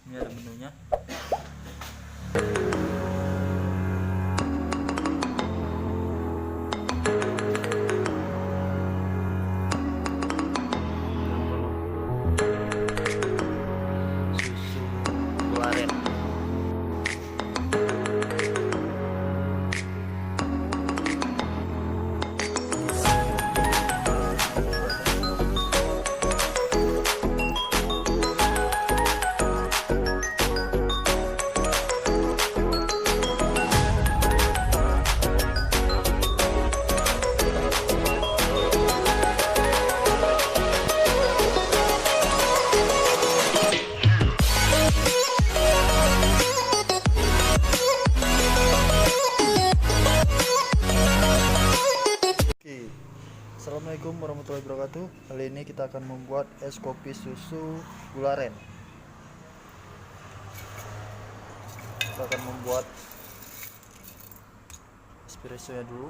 Ini ada menunya. Susu AREN. Assalamualaikum warahmatullahi wabarakatuh. Kali ini kita akan membuat es kopi susu gula aren. Kita akan membuat espressonya dulu.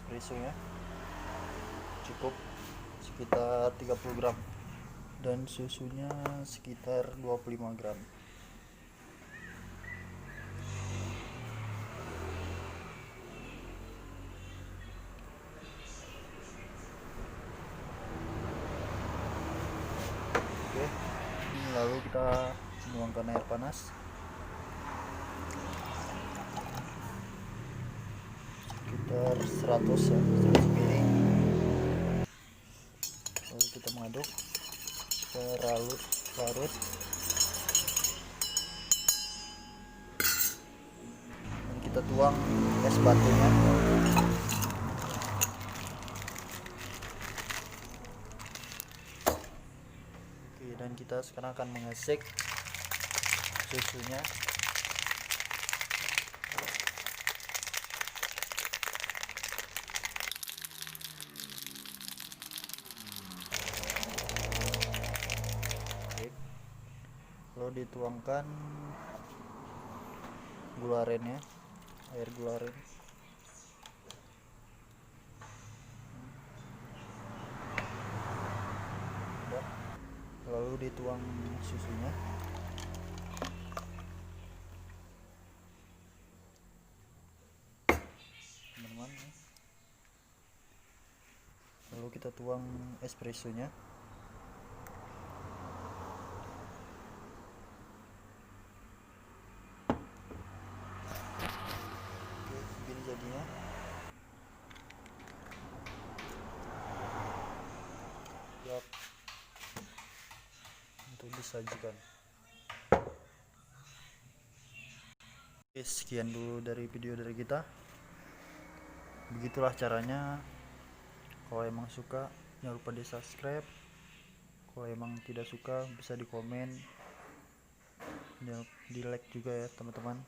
Espressonya cukup sekitar 30 gram dan susunya sekitar 25 gram. Oke, lalu kita tuangkan air panas sekitar 100 ml. Lalu kita mengaduk larut dan kita tuang es batunya. Oke, dan kita sekarang akan mengesek susunya. Lalu dituangkan gula arennya, air gula aren. Lalu dituang susunya. Teman-teman. Lalu kita tuang espressonya. Jadinya siap untuk disajikan. Oke, sekian dulu dari video dari kita. Begitulah caranya. Kalau emang suka jangan lupa di subscribe. Kalau emang tidak suka bisa di komen, di like juga ya teman-teman.